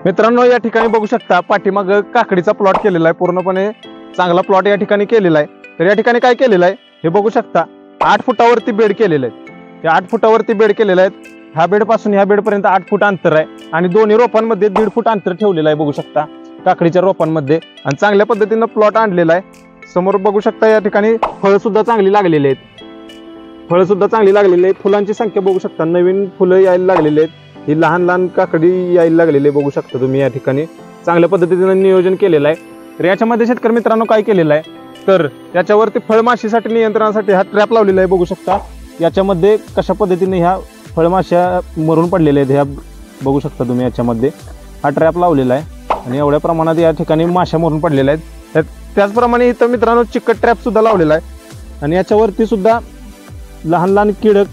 मित्रांनो, या ठिकाणी बघू शकता पाठीमाग काकडीचा प्लॉट केलेला आहे, पूर्णपणे चांगला प्लॉट या ठिकाणी केलेला आहे। तर या ठिकाणी काय केलेलं आहे हे बघू शकता, 8 फुटावरती बेड केलेले आहेत। या 8 फुटावरती बेड केलेले आहेत। ह्या बेड पासून ह्या बेड पर्यंत 8 फूट अंतर आहे आणि दोन्ही रोपांमध्ये 1.5 फूट अंतर ठेवलेलं आहे बघू शकता काकडीच्या रोपांमध्ये। आणि चांगल्या पद्धतीने प्लॉट आणलेला आहे। समोर बघू शकता या ठिकाणी फळं सुद्धा चांगली लागलेली आहेत, फळं सुद्धा चांगली लागलेली आहेत। फुलांची संख्या बघू शकता, नवीन फुलं यायला लागलेली आहेत। ही लहान लहान काकडी यायला लागलेली बघू शकता तुम्ही। या ठिकाणी चांगल्या पद्धतीने नियोजन केलेलं आहे। तर याच्यामध्ये शेतकरी मित्रांनो काय केलेलं आहे, तर याच्यावरती फळमाशीसाठी नियंत्रणासाठी हा ट्रॅप लावलेला आहे बघू शकता। याच्यामध्ये कशा पद्धतीने ह्या फळमाश्या मरून पडलेल्या आहेत ह्या बघू शकता तुम्ही। याच्यामध्ये हा ट्रॅप लावलेला आहे आणि एवढ्या प्रमाणात या ठिकाणी माश्या मरून पडलेल्या आहेत। त्याचप्रमाणे इथं मित्रांनो चिकट ट्रॅप सुद्धा लावलेला आहे आणि याच्यावरती सुद्धा लहान लहान कीटक,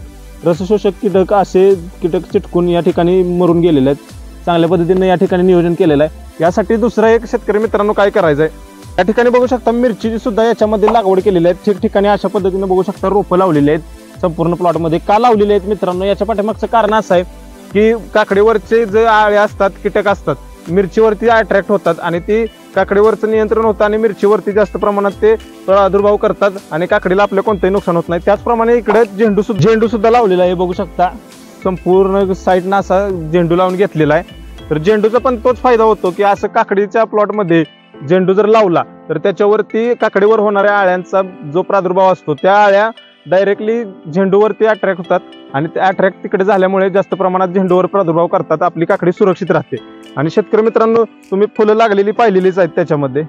रसशोषक कीटक असे कीटक चिटकून या ठिकाणी मरून गेलेले आहेत। चांगल्या पद्धतीने या ठिकाणी नियोजन केलेलं आहे। यासाठी दुसरा एक शेतकरी मित्रांनो काय करायचं आहे, या ठिकाणी बघू शकता मिरचीची सुद्धा याच्यामध्ये लागवड केलेली आहे। ठिकठिकाणी अशा पद्धतीने बघू शकता रोपं लावलेली आहेत संपूर्ण प्लॉटमध्ये। का लावलेली आहेत मित्रांनो, याच्या पाठीमागचं कारण असं आहे की काकडीवरचे जे आळे असतात, कीटक असतात, मिरचीवरती अट्रॅक्ट होतात आणि ती काकडीवरचं नियंत्रण होतं आणि मिरचीवरती जास्त प्रमाणात ते प्रादुर्भाव करतात आणि काकडीला आपलं कोणतंही नुकसान होत नाही। त्याचप्रमाणे इकडे झेंडू सुद्धा लावलेला आहे बघू शकता। संपूर्ण साईडनं असा झेंडू लावून घेतलेला आहे। तर झेंडूचा पण तोच फायदा होतो की असं काकडीच्या प्लॉटमध्ये झेंडू जर लावला तर त्याच्यावरती काकडीवर होणाऱ्या आळ्यांचा जो प्रादुर्भाव असतो त्या आळ्या डायरेक्टली झेंडूवरती अट्रॅक्ट होतात आणि ते अट्रॅक्ट तिकडे झाल्यामुळे जास्त प्रमाणात झेंडूवर प्रादुर्भाव करतात, आपली काकडी सुरक्षित राहते। आणि शेतकरी मित्रांनो, तुम्ही फुलं लागलेली पाहिलेलीच आहेत त्याच्यामध्ये।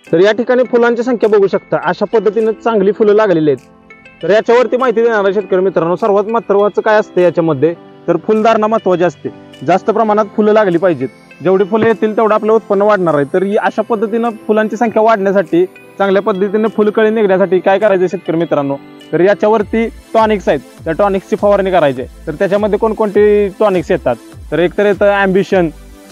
तर या ठिकाणी फुलांची संख्या बघू शकता, अशा पद्धतीने चांगली फुलं लागलेली आहेत। तर याच्यावरती माहिती देणार शेतकरी मित्रांनो, सर्वात महत्त्वाचं काय असते याच्यामध्ये, तर फुलधारणा महत्त्वाची असते। जास्त प्रमाणात फुलं लागली पाहिजेत, जेवढी फुलं येतील तेवढं आपलं उत्पन्न वाढणार आहे। तर अशा पद्धतीनं फुलांची संख्या वाढण्यासाठी, चांगल्या पद्धतीने फुलकळी निघण्यासाठी काय करायचं शेतकरी मित्रांनो, तर याच्यावरती टॉनिक्स आहेत, त्या टॉनिक्सची फवारणी करायची आहे। तर त्याच्यामध्ये कोणकोणते टॉनिक्स येतात, तर एकतर येतं ॲम्बिशन,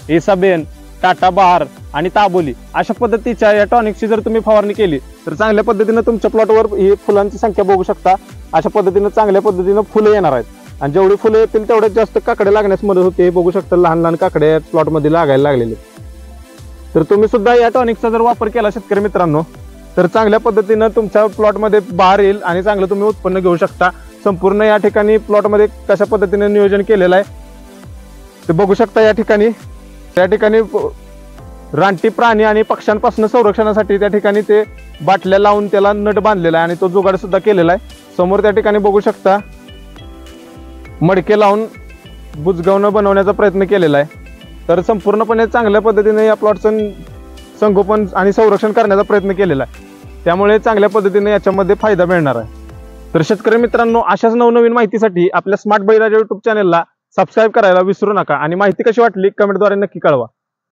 एसाबेन, टाटा बहार आणि ताबोली। अशा पद्धतीच्या या टॉनिक्सची जर तुम्ही फवारणी केली तर चांगल्या पद्धतीनं तुमच्या प्लॉटवर ही फुलांची संख्या बघू शकता, अशा पद्धतीनं चांगल्या पद्धतीनं फुलं येणार आहेत। आणि जेवढी फुलं येतील तेवढ्यात जास्त काकडे लागण्यास मदत होते। बघू शकता लहान लहान काकडे प्लॉटमध्ये लागायला लागलेले। तर तुम्ही सुद्धा या टॉनिकचा जर वापर केला शेतकरी मित्रांनो, तर चांगल्या पद्धतीनं तुमच्या प्लॉटमध्ये बहार येईल आणि चांगलं तुम्ही उत्पन्न घेऊ शकता। संपूर्ण या ठिकाणी प्लॉटमध्ये कशा पद्धतीने नियोजन केलेलं आहे ते बघू शकता। या ठिकाणी रानटी प्राणी आणि पक्ष्यांपासून संरक्षणासाठी त्या ठिकाणी ते बाटल्या लावून त्याला नट बांधलेला आहे आणि तो जुगाड सुद्धा केलेला आहे। समोर त्या ठिकाणी बघू शकता मडके लावून बुजगावणं बनवण्याचा प्रयत्न केलेला आहे। तर संपूर्णपणे चांगल्या पद्धतीने या प्लॉटचं संगोपन आणि संरक्षण करण्याचा प्रयत्न केलेला आहे, त्यामुळे चांगल्या पद्धतीने याच्यामध्ये फायदा मिळणार आहे। तर शेतकरी मित्रांनो, अशाच नवनवीन माहितीसाठी आपल्या स्मार्ट बळीराजा YouTube चॅनलला सबस्क्राईब करायला विसरू नका आणि माहिती कशी वाटली कमेंटद्वारे नक्की कळवा।